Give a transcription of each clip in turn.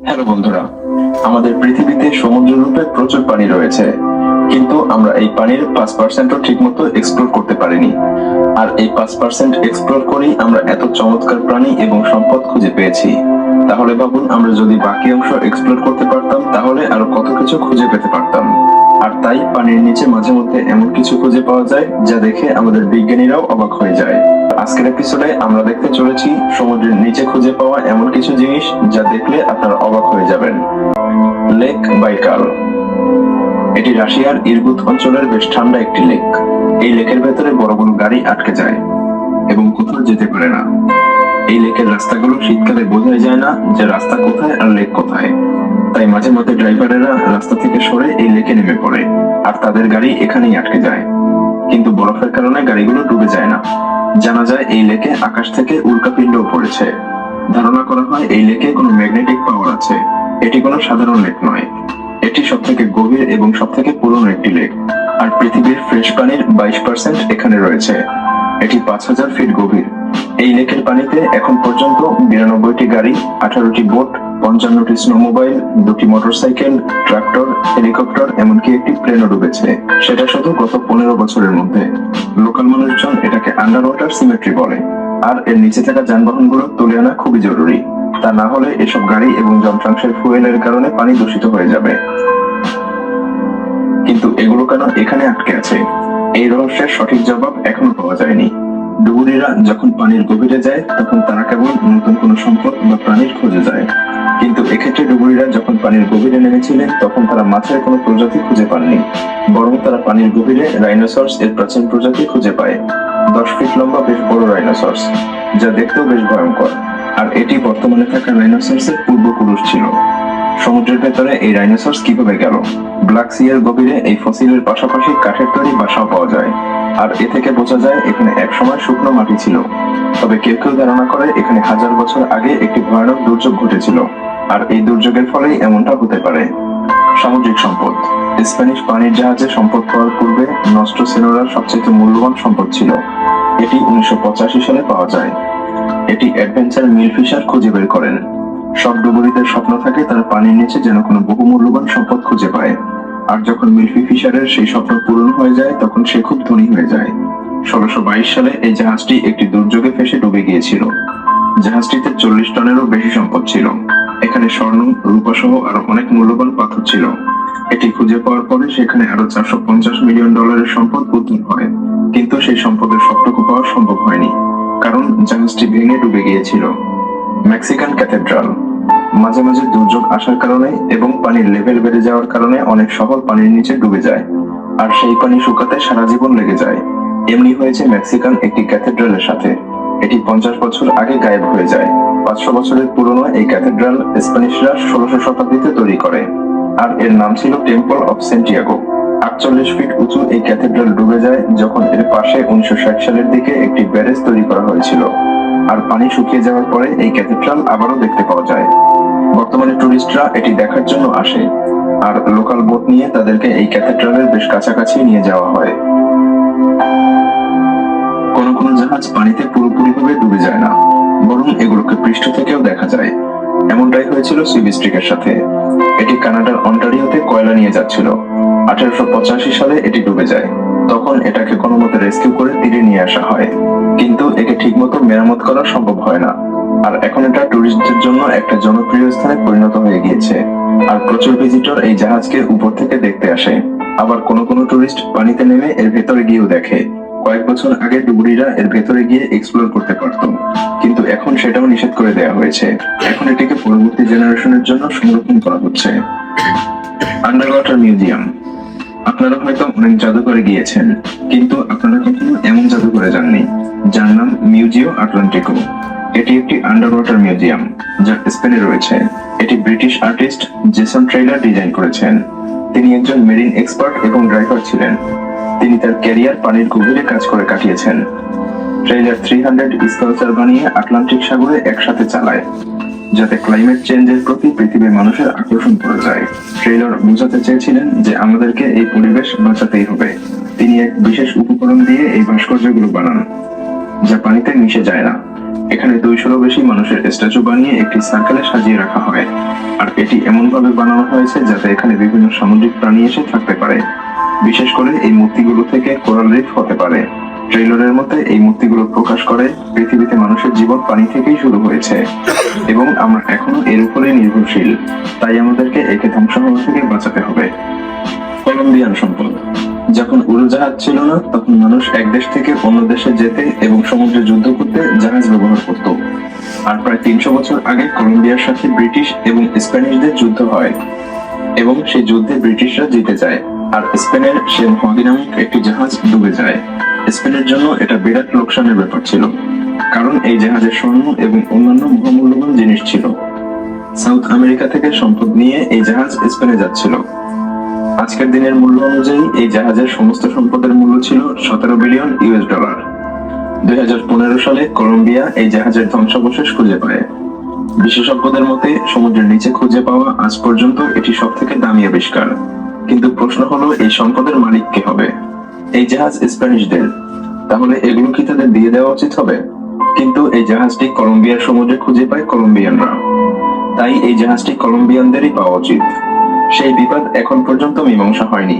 Hello বন্ধুরা, আমাদের পৃথিবীতে সমুদ্র রূপে প্রচুর পানি রয়েছে, কিন্তু আমরা এই পানির 5%ও ঠিক মতো এক্সপ্লোর করতে পারিনি। আর এই 5% এক্সপ্লোর করেই আমরা এত চমৎকার প্রাণী এবং সম্পদ খুঁজে পেয়েছি। তাহলে ভাবুন, আমরা যদি বাকি অংশ এক্সপ্লোর করতে পারতাম তাহলে আরো কত কিছু খুঁজে পেতে পারতাম। আর তাই পানির নিচে মাঝে মধ্যে এমন কিছু খুঁজে পাওয়া যায় যা দেখে আমাদের বিজ্ঞানীরাও অবাক হয়ে যায়। আজকের এপিসোডে আমরা দেখতে চলেছি সমুদ্রের নিচে খুঁজে পাওয়া এমন কিছু জিনিস যা দেখলে আপনারা অবাক হয়ে যাবেন। Lake Baikal. এটি রাশিয়ার ইরকুত অঞ্চলের বেশ ঠান্ডা একটি লেক। এই লেকের ভেতরে বড় বড় গাড়ি আটকে যায় এবং কোথাও যেতে পারে না। এই লেকের রাস্তাগুলো শীতকালে বোঝাই যায় না যে রাস্তা কোথায় আর লেক কোথায়। তাই মাঝে মধ্যে ড্রাইভারেরা রাস্তা থেকে সরে এই লেকে নেমে পড়ে আর তাদের গাড়ি এখানেই আটকে যায়। কিন্তু বরফের কারণে গাড়িগুলো ডুবে যায় না। জানা যায় এই লেকে আকাশ থেকে উল্কাপিণ্ডও পড়েছে। ধারণা করা হয় এই লেকে কোনো ম্যাগনেটিক পাওয়ার আছে। এটি কোনো সাধারণ লেক নয়, এটি সবথেকে গভীর এবং সবথেকে পুরনো একটি লেক। আর পৃথিবীর ফ্রেশ পানির 22% এখানে রয়েছে। এটি 5000 ফিট গভীর। এই লেকের পানিতে এখন পর্যন্ত 92টি গাড়ি, 18টি বোট, 55টি স্নোমোবাইল, 2টি মোটরসাইকেল, ট্রাক্টর, হেলিকপ্টার, এমনকি একটি প্লেনও ডুবেছে। সেটা শুধু গত 15 বছরের মধ্যে। লোকাল মানুষজন এটাকে আন্ডার ওয়াটার সিমেট্রি বলে। আর এর নিচে থাকা যানবাহনগুলো তুলে আনা খুবই জরুরি। তা না হলে এসব গাড়ি এবং যন্ত্রাংশের ফুয়েলের কারণে পানি দূষিত হয়ে যাবে। কিন্তু এগুলো কেন এখানে আটকে আছে, এই রহস্যের সঠিক জবাব এখনো পাওয়া যায়নি। ডুবুরিরা যখন পানির গভীরে যায় তখন তারা কেবল নতুন কোনো সম্পদ বা প্রাণীর খোঁজে যায়। কিন্তু এক্ষেত্রে ডুবুরিরা যখন পানির গভীরে নেমেছিলেন তখন তারা মাছের কোনো প্রজাতি খুঁজে পাননি, বরং তারা পানির গভীরে রাইনোসরস এর প্রাচীন প্রজাতি খুঁজে পায়। 10 ফিট লম্বা বেশ বড় রাইনোসরস, যা দেখতেও বেশ ভয়ঙ্কর। আর এটি বর্তমানে থাকা রাইনোসরসের পূর্বপুরুষ ছিল। সমুদ্রের ভেতরে এই রাইনোসরস কিভাবে গেল? ব্ল্যাক সি এর গভীরে এই ফসিলের পাশাপাশি কাঠের তৈরি বাসাও পাওয়া যায়। আর এ থেকে বোঝা যায় এখানে একসময় শুকনো মাটি ছিল। তবে কেউ কেউ ধারণা করে এখানে 1000 বছর আগে একটি ভয়ানক দুর্যোগ ঘটেছিল, আর এই দুর্যোগের ফলেই এমনটা হতে পারে। সামুদ্রিক সম্পদ। স্প্যানিশ পানির জাহাজে সম্পদ পাওয়ার পূর্বে নস্ট্রো সেনোরার সবচেয়ে মূল্যবান সম্পদ ছিল। এটি 1985 সালে পাওয়া যায়। এটি অ্যাডভেঞ্চার মিল ফিশার খুঁজে বের করেন। সব ডুবুরিদের স্বপ্ন থাকে তারা পানির নিচে যেন কোনো বহুমূল্যবান সম্পদ খুঁজে পায়। আর যখন মিলফি ফিশারের সেই স্বপ্ন পূরণ হয়ে যায় তখন সে খুব ধনী হয়ে যায়। 1622 সালে এই জাহাজটি একটি দুর্যোগে ফেসে ডুবে গিয়েছিল। জাহাজটিতে 40 টনেরও বেশি সম্পদ ছিল। এখানে স্বর্ণ, রূপা সহ আরো অনেক মূল্যবান পাথর ছিল। এটি খুঁজে পাওয়ার পরে সেখানে আরো $450 মিলিয়ন সম্পদ উদ্ধার হয়। কিন্তু সেই সম্পদের সবটুকু পাওয়া সম্ভব হয়নি, কারণ জাহাজটি ভেঙে ডুবে গিয়েছিল। Mexican cathedral. মাঝে মাঝে দুর্যোগ আসার কারণে এবং পানির লেভেল বেড়ে যাওয়ার কারণে অনেক শহর পানির নিচে ডুবে যায়, আর সেই পানি শুকাতে সারা জীবন লেগে যায়। এমনি হয়েছে মেক্সিকান একটি ক্যাথেড্রালের সাথে। এটি 50 বছর আগে গায়েব হয়ে যায়। 500 বছরের পুরনো এই ক্যাথেড্রাল স্প্যানিশরা 16শো শতাব্দীতে তৈরি করে, আর এর নাম ছিল টেম্পল অফ সেন্টিয়াগো। 48 ফিট উঁচু এই ক্যাথেড্রাল ডুবে যায় যখন এর পাশে 1960 সালের দিকে একটি ব্যারেজ তৈরি করা হয়েছিল। আর পানি শুকিয়ে যাওয়ার পরে এই ক্যাথেড্রাল আবারও দেখতে পাওয়া যায়। বর্তমানে টুরিস্টরা এটি দেখার জন্য আসে, আর লোকাল বোট নিয়ে তাদেরকে এই ক্যাথেড্রালের বেশ কাছাকাছি নিয়ে যাওয়া হয়। কোন কোন জাহাজ পানিতে পুরোপুরিভাবে ডুবে যায় না, বরং এগুলোকে পৃষ্ঠ থেকেও দেখা যায়। এমনটাই হয়েছিল সুইবিস্ট্রিকের সাথে। এটি কানাডার অন্টারিওতে কয়লা নিয়ে যাচ্ছিল। 1885 সালে এটি ডুবে যায়। তখন এটাকে কোনো মতে রেস্কিউ করে তীরে নিয়ে আসা হয়, কিন্তু একে ঠিকমতো মেরামত করা সম্ভব হয় না। আর এখন এটা টুরিস্টদের জন্য একটা জনপ্রিয় স্থানে পরিণত হয়ে গিয়েছে, আর প্রচুর ভিজিটর এই জাহাজকে উপর থেকে দেখতে আসে। আবার কোনো কোনো টুরিস্ট পানিতে নেমে এর ভেতরে গিয়েও দেখে। কয়েক বছর আগে ডুবুরিরা এর ভেতরে গিয়ে এক্সপ্লোর করতে পারত, কিন্তু এখন সেটাও নিষেধ করে দেওয়া হয়েছে। এখন এটিকে পরবর্তী জেনারেশনের জন্য সংরক্ষণ করা হচ্ছে। Under water museum. আপনারা হয়তো অনেক জাদুঘরে গিয়েছেন, কিন্তু আপনারা কখনো এমন জাদুঘরে যাননি, যার নাম মিউজিও আটলান্টিকো। এটি একটি আন্ডার ওয়াটার মিউজিয়াম যা স্পেনে রয়েছে। এটি British artist Jason trailer design করেছেন। তিনি একজন মেরিন এক্সপার্ট এবং ড্রাইভার ছিলেন। তিনি তার ক্যারিয়ার পানির গভীরে কাজ করে কাটিয়েছেন। ট্রেইলার 300 স্কালচার বানিয়ে আটলান্টিক সাগরে একসাথে চালায়, যাতে ক্লাইমেট চেঞ্জের প্রতি পৃথিবীর মানুষের আকর্ষণ করা যায়। ট্রেইলার বোঝাতে চেয়েছিলেন যে আমাদেরকে এই পরিবেশ বাঁচাতেই হবে। তিনি এক বিশেষ উপকরণ দিয়ে এই ভাস্কর্যগুলো বানান, যা পানিতে মিশে যায় না। এখানে 200-এরও বেশি মানুষের স্ট্যাচু বানিয়ে একটি সার্কেলে সাজিয়ে রাখা হয়। আর এটি এমন ভাবে বানানো হয়েছে যাতে এখানে বিভিন্ন সামুদ্রিক প্রাণী এসে থাকতে পারে। বিশেষ করে এই মূর্তিগুলো থেকে কোরাল রিফ হতে পারে। ট্রেইলরের মতে এই মূর্তিগুলো প্রকাশ করে পৃথিবীতে মানুষের জীবন পানি থেকেই শুরু হয়েছে এবং আমরা এখনো এর উপরে নির্ভরশীল। তাই আমাদেরকে একে ধ্বংস হওয়া থেকে বাঁচাতে হবে। কলম্বিয়ান সম্পদ। যখন উড়োজাহাজ ছিল না, তখন মানুষ এক দেশ থেকে অন্য দেশে যেতে এবং সমুদ্রে যুদ্ধ করতে জাহাজ ব্যবহার করত। আর প্রায় 300 বছর আগে কলম্বিয়ার সাথে ব্রিটিশ এবং স্প্যানিশদের যুদ্ধ হয় এবং সেই যুদ্ধে ব্রিটিশরা জিতে যায় আর স্পেনের সেন হোয়াগি নামক একটি জাহাজ ডুবে যায়। স্পেনের জন্য এটা বিরাট লোকসানের ব্যাপার ছিল, কারণ এই জাহাজে স্বর্ণ এবং অন্যান্য বহুমূল্যবান জিনিস ছিল। সাউথ আমেরিকা থেকে সম্পদ নিয়ে এই জাহাজ স্পেনে যাচ্ছিল। আজকের দিনের মূল্য অনুযায়ী এই জাহাজের সমস্ত সম্পদের মূল্য ছিল $17 বিলিয়ন। 2015 সালে কলম্বিয়া এই জাহাজের ধ্বংসাবশেষ খুঁজে পায়। বিশেষজ্ঞদের মতে সমুদ্রের নিচে খুঁজে পাওয়া আজ পর্যন্ত এটি সবথেকে দামি আবিষ্কার। কিন্তু প্রশ্ন হলো, এই সম্পদের মালিক কে হবে? এই জাহাজ স্প্যানিশদের, তাহলে এগুলো কি তাদের দিয়ে দেওয়া উচিত হবে? কিন্তু এই জাহাজটি কলম্বিয়ার সমুদ্রে খুঁজে পায় কলম্বিয়ানরা, তাই এই জাহাজটি কলম্বিয়ানদেরই পাওয়া উচিত। সেই বিবাদ এখন পর্যন্ত মীমাংসা হয়নি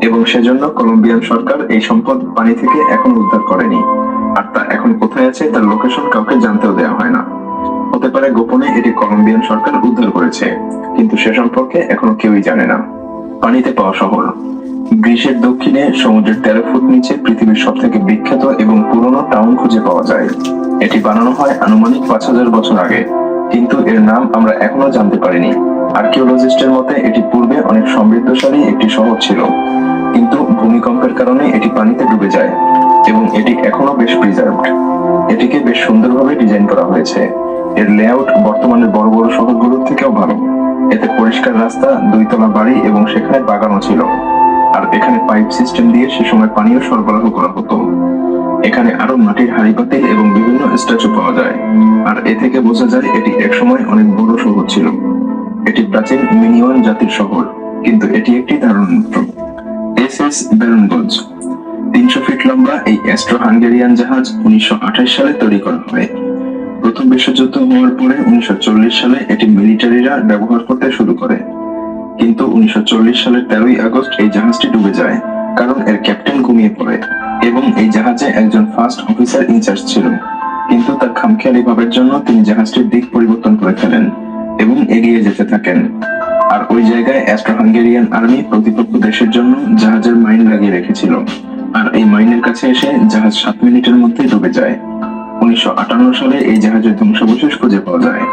এবং সেজন্য কলম্বিয়ান সরকার এই সম্পদ পানি থেকে এখন উদ্ধার করেনি। আর তা এখন কোথায় আছে তার লোকেশন কাউকে জানতেও দেওয়া হয় না। হতে পারে গোপনে এটি কলম্বিয়ান সরকার উদ্ধার করেছে, কিন্তু সে সম্পর্কে এখনো কেউই জানে না। পানিতে পাওয়া শহর। গ্রিসের দক্ষিণে সমুদ্রের 13 ফুট নিচে পৃথিবীর সবথেকে বিখ্যাত এবং পুরনো টাউন খুঁজে পাওয়া যায়। এটি বানানো হয় আনুমানিক 5000 বছর আগে, কিন্তু এর নাম আমরা এখনো জানতে পারিনি। আর্কিওলজিস্টের মতে এটি পূর্বে অনেক সমৃদ্ধশালী একটি শহর ছিল, কিন্তু ভূমিকম্পের কারণে এটি পানিতে ডুবে যায় এবং এটি এখনো বেশ প্রিজার্ভড। এটিকে বেশ সুন্দরভাবে ডিজাইন করা হয়েছে। এর লেআউট বর্তমানের বড় বড় শহরগুলোর থেকেও ভালো। এতে পরিষ্কার রাস্তা, 2 তলা বাড়ি এবং সেখানে বাগানও ছিল। আর এখানে পাইপ সিস্টেম দিয়ে সে সময় পানীয় সরবরাহ করা হতো। এখানে আরো মাটির হাঁড়ি-পাতিল এবং বিভিন্ন স্ট্যাচু পাওয়া যায়, আর এ থেকে বোঝা যায় এটি একসময় অনেক বড় শহর ছিল। এটি প্রাচীন মিনিওয়ান জাতির শহর, কিন্তু এটি একটি ধারণা মাত্র। এসএস বেরনগঞ্জ। 300 ফিট লম্বা এই অ্যাস্ট্রো-হাঙ্গেরিয়ান জাহাজ 1928 সালে তৈরি করা হয়। প্রথম বিশ্বযুদ্ধ হওয়ার পরে 1940 সালে এটি মিলিটারিরা ব্যবহার করতে শুরু করে, কিন্তু 1940 সালের 13ই আগস্ট এই জাহাজটি ডুবে যায়, কারণ এর ক্যাপ্টেন ঘুমিয়ে পড়ে এবং এই জাহাজে একজন ফার্স্ট অফিসার ইনচার্জ ছিল। কিন্তু তার খামখেয়ালি ভাবের জন্য তিনি জাহাজটির দিক পরিবর্তন করে ফেলেন এবং এগিয়ে যেতে থাকেন। আর ওই জায়গায় অ্যাস্ট্রো-হাঙ্গেরিয়ান আর্মি প্রতিপক্ষ দেশের জন্য জাহাজের মাইন লাগিয়ে রেখেছিল, আর এই মাইনের কাছে এসে জাহাজ 7 মিনিটের মধ্যে ডুবে যায়। 1958 সালে এই জাহাজের ধ্বংসাবশেষ খুঁজে পাওয়া যায়।